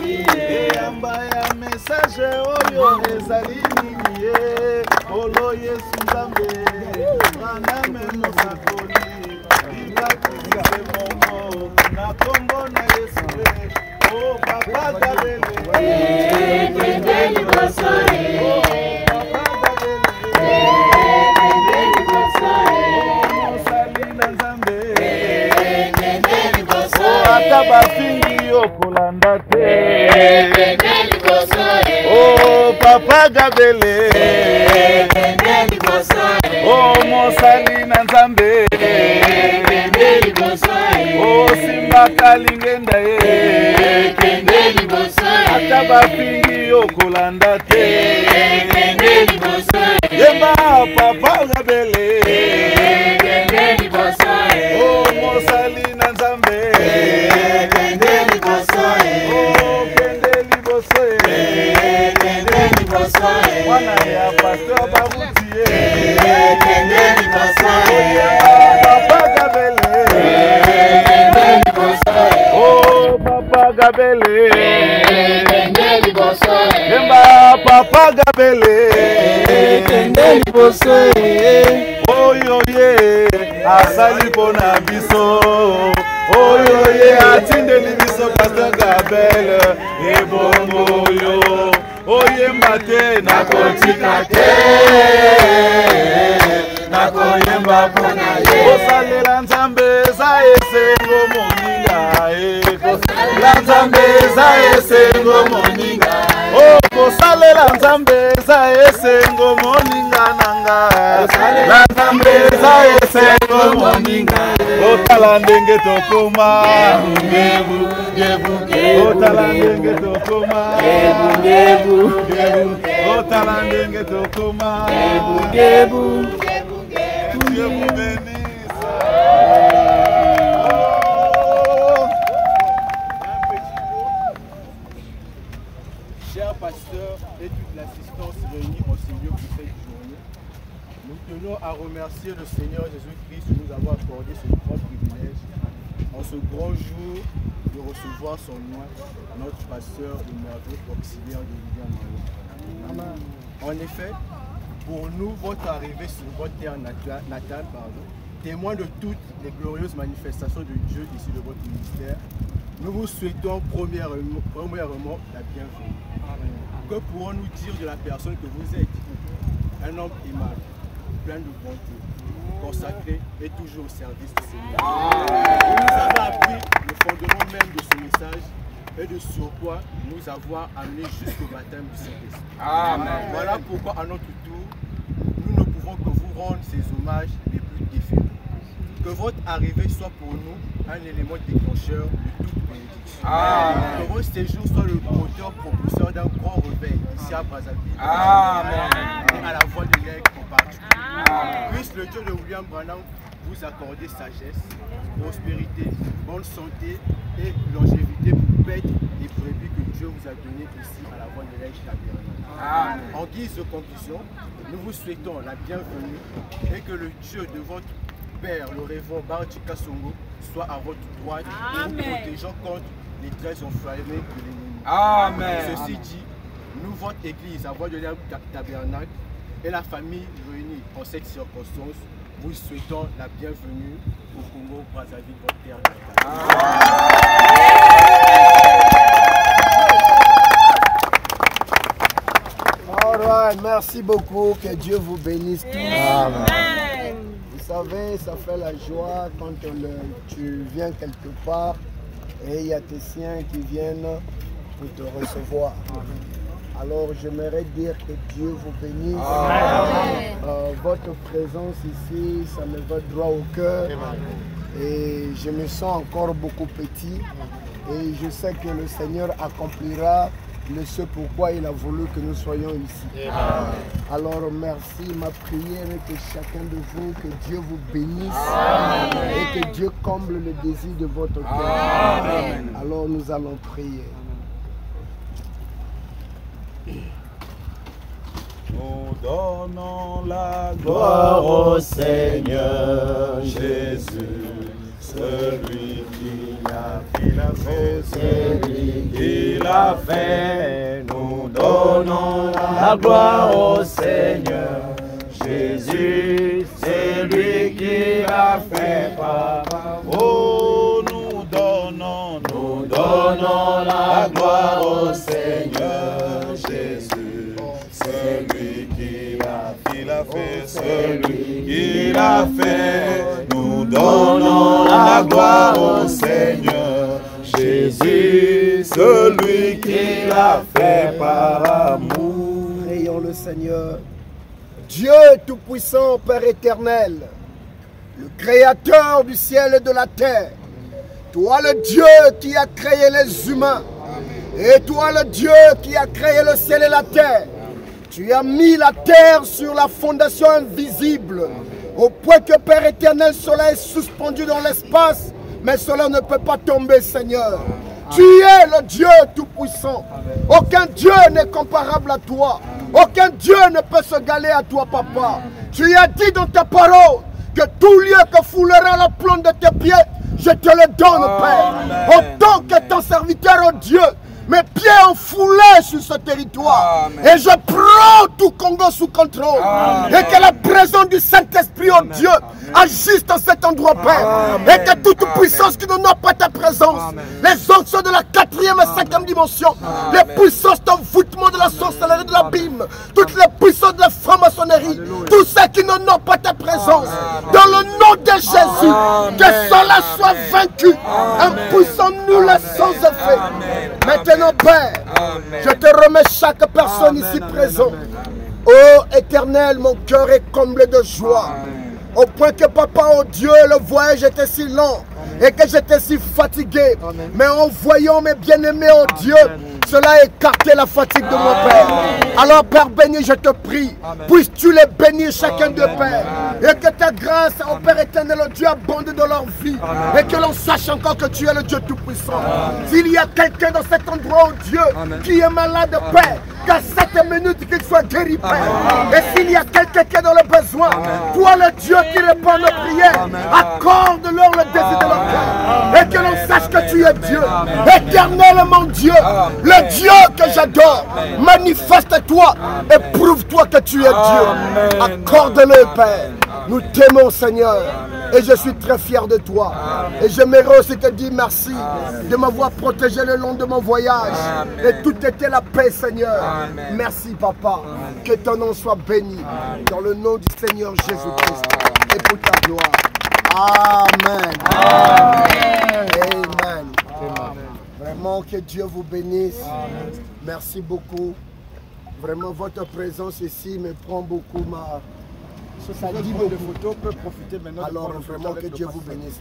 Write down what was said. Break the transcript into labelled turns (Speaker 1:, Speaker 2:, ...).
Speaker 1: eyamba ya message oyo ezali nini ye olo Yesu Nzambe aname mosakoli ibakise mongo na kombo na Yesu o papa Gabele
Speaker 2: Kendeli bosore
Speaker 1: papa
Speaker 2: Kendeli bosore
Speaker 1: mosalina Nzambe
Speaker 2: Kendeli bosore
Speaker 1: ata bafingi yokolanda te
Speaker 2: Kendeli bosore
Speaker 1: oh papa Gabele
Speaker 2: Kendeli bosore
Speaker 1: oh mosalina Nzambe
Speaker 2: Kendeli bosore
Speaker 1: oh simba kalingenda ye
Speaker 2: Kendeli bosore
Speaker 1: ata bafingi yokolanda te
Speaker 2: Kendeli bosore
Speaker 1: yemba papa Gabele
Speaker 2: Kendeli bosore
Speaker 1: oh mosalina Nzambe
Speaker 2: Kendeli bosore
Speaker 1: oh kendeli bosore
Speaker 2: Kendeli bosore
Speaker 1: mwana ya pasteur Baruti
Speaker 2: Kendeli bosore
Speaker 1: papa Gabele
Speaker 2: Kendeli bosore
Speaker 1: oh papa Gabele
Speaker 2: Kendeli bosore
Speaker 1: yemba papa Gabele
Speaker 2: Kendeli bosore
Speaker 1: oyo ye asali pona biso oyo ye atindeli biso pasteur Gabele ebongo yo oyemba te nakotika te nakoyemba mpona ye kosalela Nzambe eza esengo moninga kosalela Nzambe eza esengo moninga kosalela Nzambe eza esengo moninga nanga kosalela Nzambe eza esengo moninga otala ndenge tokoma otala ndenge tokoma otala ndenge tokoma Dieu vous bénisse.
Speaker 3: Chers pasteurs et toute l'assistance réunie en ce lieu pour cette journée, nous tenons à remercier le Seigneur Jésus-Christ de nous avoir accordé ce grand privilège en ce grand jour de recevoir son nom, notre pasteur et merveilleux auxiliaire de William Malo. En effet, pour nous, votre arrivée sur votre terre natale, témoin de toutes les glorieuses manifestations de Dieu ici de votre ministère, nous vous souhaitons premièrement la bienvenue. Que pourrons-nous dire de la personne que vous êtes? Un homme aimable, plein de bonté, consacré et toujours au service du Seigneur. Vous nous avez appris le fondement même de ce message et de surcroît nous avoir amenés jusqu'au baptême du Saint-Esprit. Voilà pourquoi à notre tour, nous ne pouvons que vous rendre ces hommages les plus définis. Que votre arrivée soit pour nous un élément déclencheur de toute bénédiction. Que votre séjour soit le moteur propulseur d'un grand réveil ici à Brazzaville. Et à la voix de l'aigle en particulier. Puisse le Dieu de William Branham vous accorder sagesse, prospérité, bonne santé et longévité pour paître les brebis que Dieu vous a données ici à la voix de l'aigle tabernacle. En guise de conclusion, nous vous souhaitons la bienvenue et que le Dieu de votre Père, le révérend Bardi Kassongo, soit à votre droite, vous protégeant contre les traits enflammés de l'ennemi. Ceci dit, nous, votre Église, à voix de l'aigle tabernacle, et la famille réunie en cette circonstance, vous souhaitons la bienvenue au Congo, Brazzaville, votre terre natale.
Speaker 4: Alright, merci beaucoup, que Dieu vous bénisse tous. Amen. Vous savez, ça fait la joie quand tu viens quelque part et il y a tes siens qui viennent pour te recevoir. Alors j'aimerais dire que Dieu vous bénisse. Votre présence ici, ça me va droit au cœur. Et je me sens encore beaucoup petit. Et je sais que le Seigneur accomplira ce pourquoi il a voulu que nous soyons ici. Alors merci, ma prière est que chacun de vous, que Dieu vous bénisse et que Dieu comble le désir de votre cœur. Alors nous allons prier.
Speaker 1: Nous donnons la
Speaker 2: gloire au Seigneur Jésus, celui qui
Speaker 1: Il a fait, c'est lui qui l'a fait. Nous donnons la gloire au Seigneur. Jésus, c'est lui qui l'a fait. Oh, nous donnons la gloire au Seigneur. Jésus, c'est lui qui l'a fait. C'est lui qui l'a fait. Nous donnons la gloire au Seigneur. Jésus, celui qui l'a fait par amour.
Speaker 4: Prions le Seigneur. Dieu Tout-Puissant, Père éternel, le Créateur du ciel et de la terre, toi le Dieu qui a créé les humains, et toi le Dieu qui a créé le ciel et la terre, tu as mis la terre sur la fondation invisible, au point que Père éternel, cela est suspendu dans l'espace, mais cela ne peut pas tomber, Seigneur. Tu es le Dieu Tout-Puissant. Aucun Dieu n'est comparable à toi. Aucun Dieu ne peut se galer à toi, Papa. Tu as dit dans ta parole que tout lieu que foulera la plante de tes pieds, je te le donne, Père. Autant que ton serviteur, oh Dieu, mes pieds ont foulé sur ce territoire. Amen. Et je prends tout Congo sous contrôle. Amen. Et que la présence du Saint-Esprit, oh Dieu, agisse dans cet endroit, Père. Et que toute puissance qui n'honore pas ta présence, les onctions de la 4e et 5e dimension, les puissances d'envoûtement de la sorcellerie, de l'abîme, toutes les puissances de la franc-maçonnerie, tout ce qui n'honore pas ta présence, dans le nom de Jésus, que cela soit vaincu. Impoussons-nous le sans effet. Maintenant, Père, je te remets chaque personne ici présente. Oh Éternel, mon cœur est comblé de joie. Au point que, Papa, oh Dieu, le voyage était si long et que j'étais si fatigué. Mais en voyant mes bien-aimés, oh Dieu, cela a écarté la fatigue de mon Père. Alors, Père béni, je te prie, puisses-tu les bénir chacun de Père. Et que ta grâce, oh Père éternel, oh Dieu, abonde dans leur vie. Et que l'on sache encore que tu es le Dieu Tout-Puissant. S'il y a quelqu'un dans cet endroit, oh Dieu, qui est malade, Père, qu'à cette minute qu'il soit guéri, Père. Et s'il y a quelqu'un qui est dans le besoin, toi le Dieu qui répond à nos prières, accorde-leur le désir de leur cœur. Et que l'on sache que tu es Dieu, éternel mon Dieu, le Dieu que j'adore. Manifeste-toi et prouve-toi que tu es Dieu. Accorde-le, Père. Nous t'aimons, Seigneur. Et je suis très fier de toi. Et j'aimerais aussi te dire merci de m'avoir protégé le long de mon voyage. Et tout était la paix, Seigneur. Merci, Papa. Que ton nom soit béni. Dans le nom du Seigneur Jésus-Christ. Et pour ta gloire. Amen. Amen. Vraiment que Dieu vous bénisse. Merci beaucoup. Vraiment, votre présence ici me prend beaucoup ma... Ça dit beaucoup.
Speaker 3: Photos peut profiter maintenant.
Speaker 4: Alors vraiment que Dieu vous bénisse.